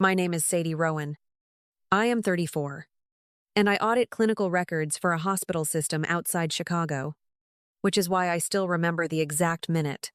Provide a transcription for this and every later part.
My name is Sadie Rowan. I am 34, and I audit clinical records for a hospital system outside Chicago, which is why I still remember the exact minute.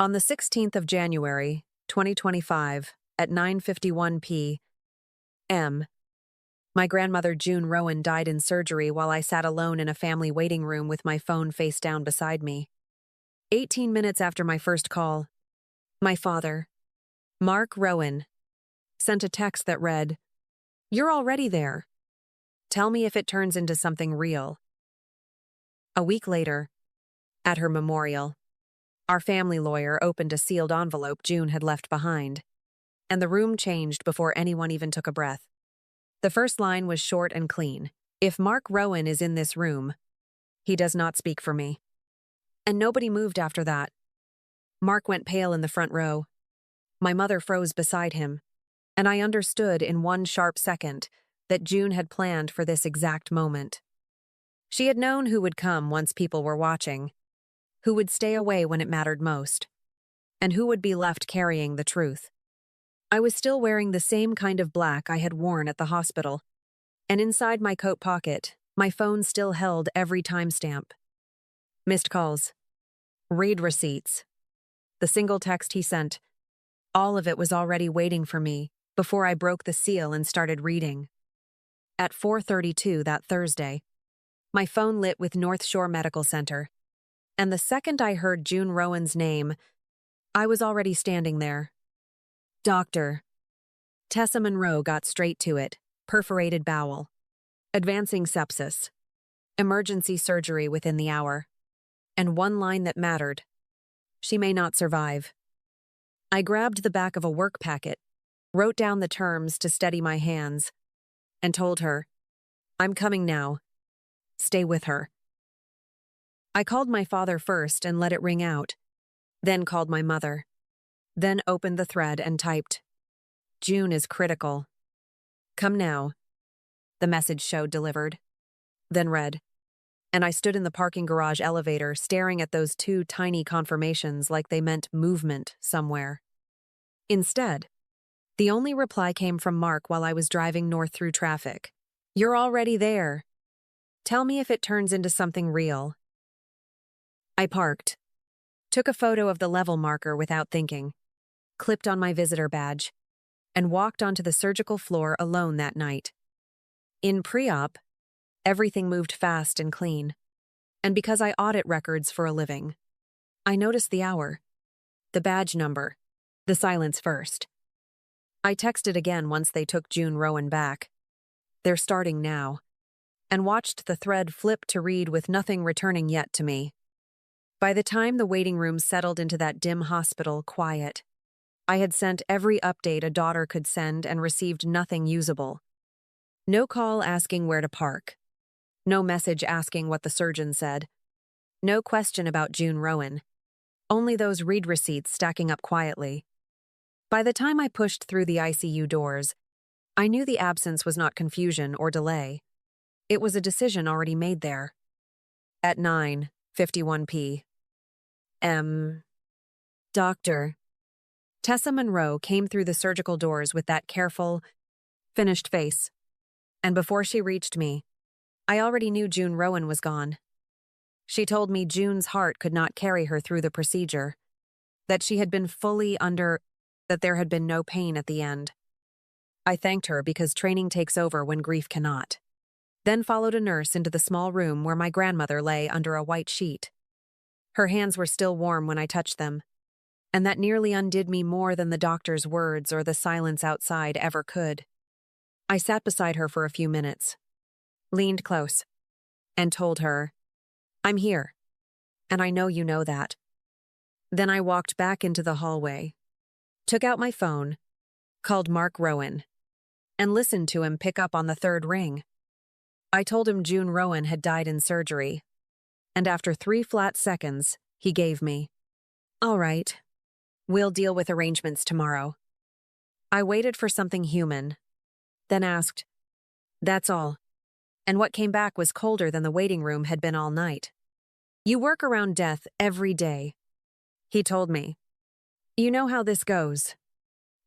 On the 16th of January, 2025, at 9:51 p.m., my grandmother June Rowan died in surgery while I sat alone in a family waiting room with my phone face down beside me. 18 minutes after my first call, my father, Mark Rowan, sent a text that read, "You're already there. Tell me if it turns into something real." A week later, at her memorial, our family lawyer opened a sealed envelope June had left behind, and the room changed before anyone even took a breath. The first line was short and clean. "If Mark Rowan is in this room, he does not speak for me." And nobody moved after that. Mark went pale in the front row. My mother froze beside him, and I understood in one sharp second that June had planned for this exact moment. She had known who would come once people were watching, who would stay away when it mattered most, and who would be left carrying the truth. I was still wearing the same kind of black I had worn at the hospital, and inside my coat pocket, my phone still held every timestamp. Missed calls. Read receipts. The single text he sent. All of it was already waiting for me before I broke the seal and started reading. At 4:32 that Thursday, my phone lit with North Shore Medical Center, and the second I heard June Rowan's name, I was already standing there. Doctor. Tessa Monroe got straight to it. Perforated bowel. Advancing sepsis. Emergency surgery within the hour. And one line that mattered. She may not survive. I grabbed the back of a work packet, wrote down the terms to steady my hands, and told her, "I'm coming now. Stay with her." I called my father first and let it ring out, then called my mother, then opened the thread and typed, "June is critical. Come now." The message showed delivered, then read, and I stood in the parking garage elevator staring at those two tiny confirmations like they meant movement somewhere. Instead, the only reply came from Mark while I was driving north through traffic. "You're already there. Tell me if it turns into something real." I parked, took a photo of the level marker without thinking, clipped on my visitor badge, and walked onto the surgical floor alone that night. In pre-op, everything moved fast and clean, and because I audit records for a living, I noticed the hour, the badge number, the silence first. I texted again once they took June Rowan back. "They're starting now," and watched the thread flip to read with nothing returning yet to me. By the time the waiting room settled into that dim hospital quiet, I had sent every update a daughter could send and received nothing usable. No call asking where to park. No message asking what the surgeon said. No question about June Rowan. Only those read receipts stacking up quietly. By the time I pushed through the ICU doors, I knew the absence was not confusion or delay. It was a decision already made there. At 9:51 p.m. Doctor. Tessa Monroe came through the surgical doors with that careful, finished face. And before she reached me, I already knew June Rowan was gone. She told me June's heart could not carry her through the procedure, that she had been fully that there had been no pain at the end. I thanked her because training takes over when grief cannot. Then followed a nurse into the small room where my grandmother lay under a white sheet. Her hands were still warm when I touched them, and that nearly undid me more than the doctor's words or the silence outside ever could. I sat beside her for a few minutes, leaned close, and told her, "I'm here, and I know you know that." Then I walked back into the hallway, took out my phone, called Mark Rowan, and listened to him pick up on the third ring. I told him June Rowan had died in surgery, and after 3 flat seconds, he gave me, "All right, we'll deal with arrangements tomorrow." I waited for something human, then asked, "That's all?" And what came back was colder than the waiting room had been all night. "You work around death every day," he told me. "You know how this goes."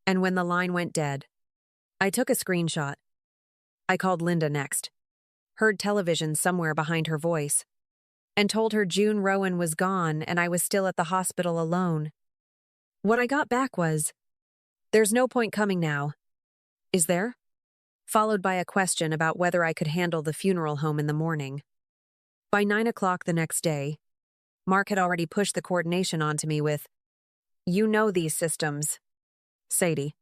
And when the line went dead, I took a screenshot. I called Linda next, heard television somewhere behind her voice, and told her June Rowan was gone and I was still at the hospital alone. What I got back was, "There's no point coming now." Is there? Followed by a question about whether I could handle the funeral home in the morning. By 9 o'clock the next day, Mark had already pushed the coordination onto me with, "You know these systems, Sadie."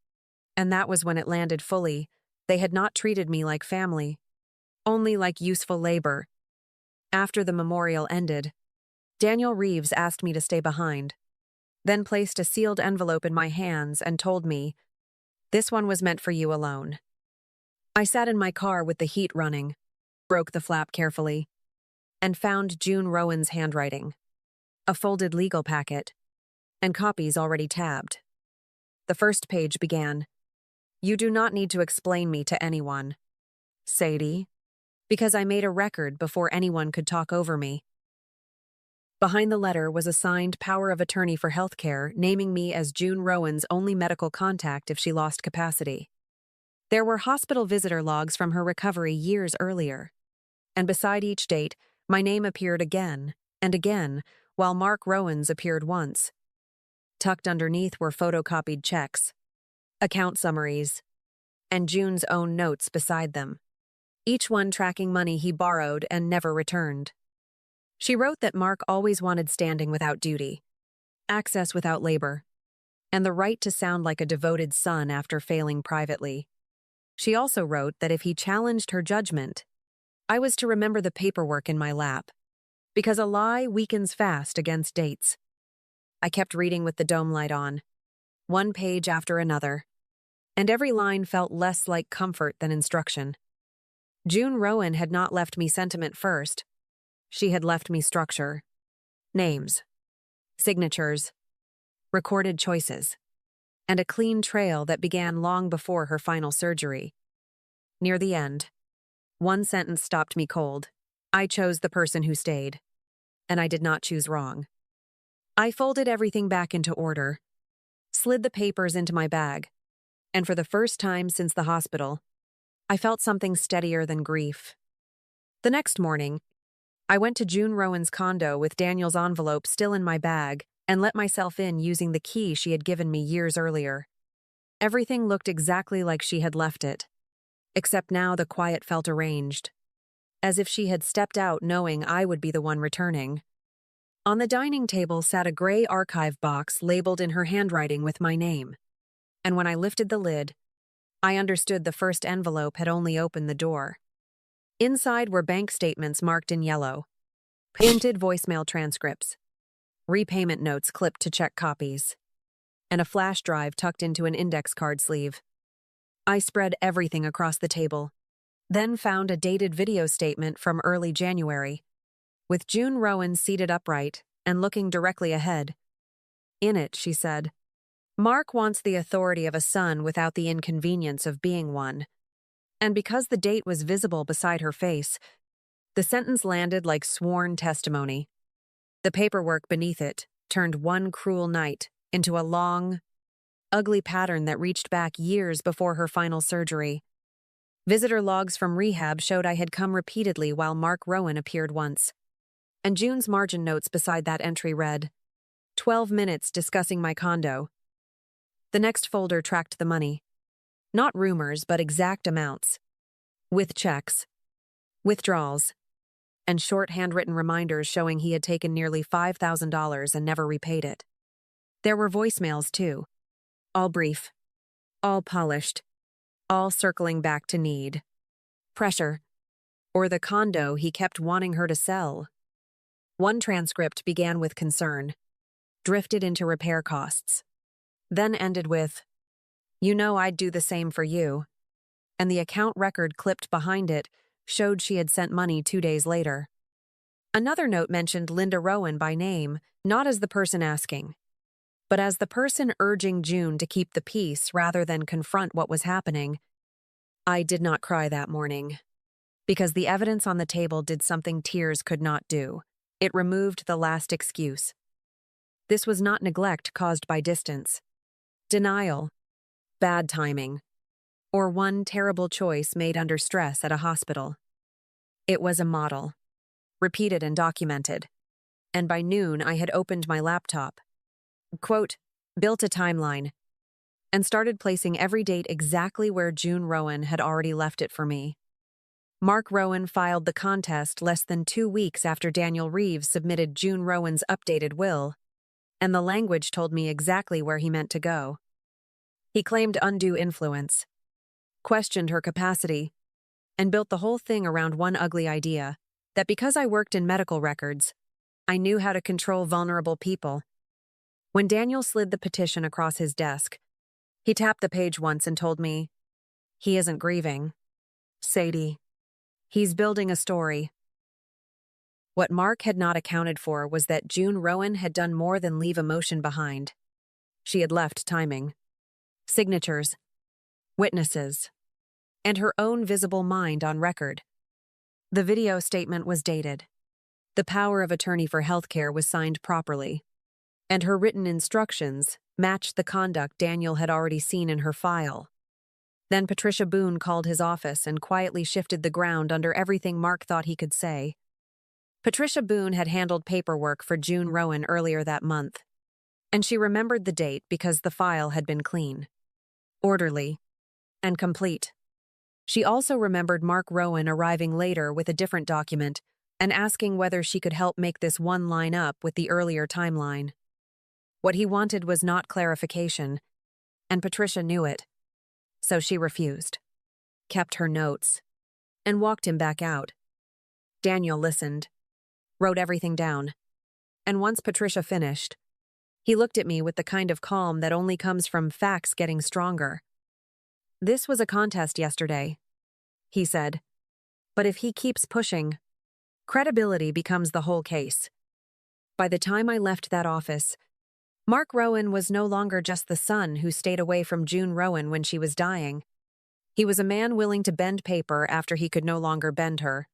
And that was when it landed fully. They had not treated me like family, only like useful labor. After the memorial ended, Daniel Reeves asked me to stay behind, then placed a sealed envelope in my hands and told me, "This one was meant for you alone." I sat in my car with the heat running, broke the flap carefully, and found June Rowan's handwriting, a folded legal packet, and copies already tabbed. The first page began, "You do not need to explain me to anyone, Sadie, because I made a record before anyone could talk over me." Behind the letter was a signed power of attorney for healthcare, naming me as June Rowan's only medical contact if she lost capacity. There were hospital visitor logs from her recovery years earlier, and beside each date, my name appeared again and again, while Mark Rowan's appeared once. Tucked underneath were photocopied checks, account summaries, and June's own notes beside them, each one tracking money he borrowed and never returned. She wrote that Mark always wanted standing without duty, access without labor, and the right to sound like a devoted son after failing privately. She also wrote that if he challenged her judgment, I was to remember the paperwork in my lap, because a lie weakens fast against dates. I kept reading with the dome light on, one page after another, and every line felt less like comfort than instruction. June Rowan had not left me sentiment first. She had left me structure, names, signatures, recorded choices, and a clean trail that began long before her final surgery. Near the end, one sentence stopped me cold. I chose the person who stayed, and I did not choose wrong. I folded everything back into order, slid the papers into my bag, and for the first time since the hospital, I felt something steadier than grief. The next morning, I went to June Rowan's condo with Daniel's envelope still in my bag and let myself in using the key she had given me years earlier. Everything looked exactly like she had left it, except now the quiet felt arranged, as if she had stepped out knowing I would be the one returning. On the dining table sat a gray archive box labeled in her handwriting with my name, and when I lifted the lid, I understood the first envelope had only opened the door. Inside were bank statements marked in yellow, printed voicemail transcripts, repayment notes clipped to check copies, and a flash drive tucked into an index card sleeve. I spread everything across the table, then found a dated video statement from early January, with June Rowan seated upright and looking directly ahead. In it, she said, "Mark wants the authority of a son without the inconvenience of being one." And because the date was visible beside her face, the sentence landed like sworn testimony. The paperwork beneath it turned one cruel night into a long, ugly pattern that reached back years before her final surgery. Visitor logs from rehab showed I had come repeatedly while Mark Rowan appeared once. And June's margin notes beside that entry read, 12 minutes discussing my condo. The next folder tracked the money. Not rumors, but exact amounts. With checks, withdrawals, and short handwritten reminders showing he had taken nearly $5,000 and never repaid it. There were voicemails, too. All brief, all polished, all circling back to need, pressure, or the condo he kept wanting her to sell. One transcript began with concern, drifted into repair costs, then ended with, "You know I'd do the same for you," and the account record clipped behind it showed she had sent money 2 days later. Another note mentioned Linda Rowan by name, not as the person asking, but as the person urging June to keep the peace rather than confront what was happening. I did not cry that morning, because the evidence on the table did something tears could not do. It removed the last excuse. This was not neglect caused by distance, denial, bad timing, or one terrible choice made under stress at a hospital. It was a model, repeated and documented. And by noon, I had opened my laptop, quote, built a timeline, and started placing every date exactly where June Rowan had already left it for me. Mark Rowan filed the contest less than 2 weeks after Daniel Reeves submitted June Rowan's updated will, and the language told me exactly where he meant to go. He claimed undue influence, questioned her capacity, and built the whole thing around one ugly idea, that because I worked in medical records, I knew how to control vulnerable people. When Daniel slid the petition across his desk, he tapped the page once and told me, "He isn't grieving, Sadie. He's building a story." What Mark had not accounted for was that June Rowan had done more than leave emotion behind. She had left timing, signatures, witnesses, and her own visible mind on record. The video statement was dated. The power of attorney for healthcare was signed properly, and her written instructions matched the conduct Daniel had already seen in her file. Then Patricia Boone called his office and quietly shifted the ground under everything Mark thought he could say. Patricia Boone had handled paperwork for June Rowan earlier that month, and she remembered the date because the file had been clean, orderly, and complete. She also remembered Mark Rowan arriving later with a different document and asking whether she could help make this one line up with the earlier timeline. What he wanted was not clarification, and Patricia knew it. So she refused, kept her notes, and walked him back out. Daniel listened, wrote everything down, and once Patricia finished, he looked at me with the kind of calm that only comes from facts getting stronger. "This was a contest yesterday," he said, "but if he keeps pushing, credibility becomes the whole case." By the time I left that office, Mark Rowan was no longer just the son who stayed away from June Rowan when she was dying. He was a man willing to bend paper after he could no longer bend her.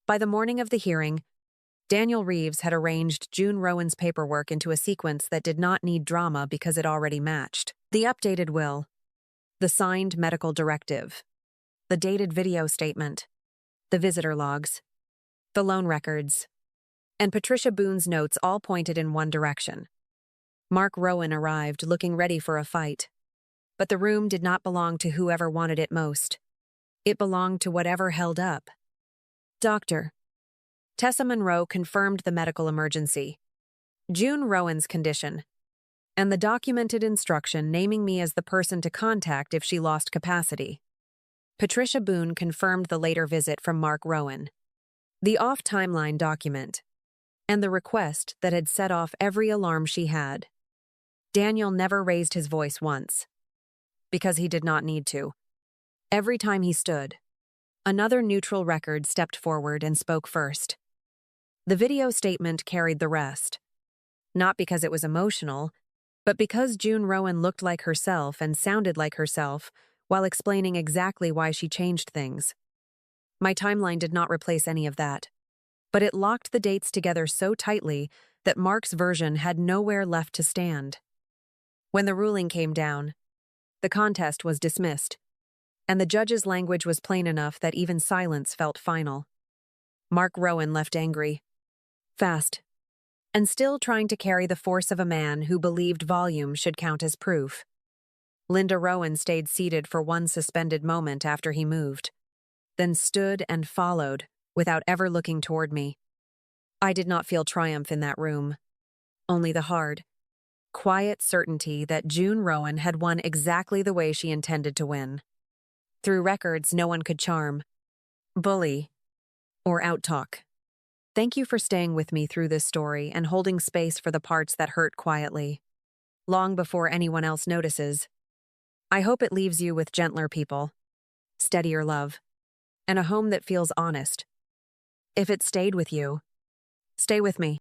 By the morning of the hearing, Daniel Reeves had arranged June Rowan's paperwork into a sequence that did not need drama because it already matched. The updated will, the signed medical directive, the dated video statement, the visitor logs, the loan records, and Patricia Boone's notes all pointed in one direction. Mark Rowan arrived looking ready for a fight. But the room did not belong to whoever wanted it most. It belonged to whatever held up. "Doctor." Tessa Monroe confirmed the medical emergency, June Rowan's condition, and the documented instruction naming me as the person to contact if she lost capacity. Patricia Boone confirmed the later visit from Mark Rowan, the off-timeline document, and the request that had set off every alarm she had. Daniel never raised his voice once, because he did not need to. Every time he stood, another neutral record stepped forward and spoke first. The video statement carried the rest, not because it was emotional, but because June Rowan looked like herself and sounded like herself while explaining exactly why she changed things. My timeline did not replace any of that, but it locked the dates together so tightly that Mark's version had nowhere left to stand. When the ruling came down, the contest was dismissed, and the judge's language was plain enough that even silence felt final. Mark Rowan left angry, fast, and still trying to carry the force of a man who believed volume should count as proof. Linda Rowan stayed seated for one suspended moment after he moved, then stood and followed without ever looking toward me. I did not feel triumph in that room, only the hard, quiet certainty that June Rowan had won exactly the way she intended to win. Through records no one could charm, bully, or outtalk. Thank you for staying with me through this story and holding space for the parts that hurt quietly, long before anyone else notices. I hope it leaves you with gentler people, steadier love, and a home that feels honest. If it stayed with you, stay with me.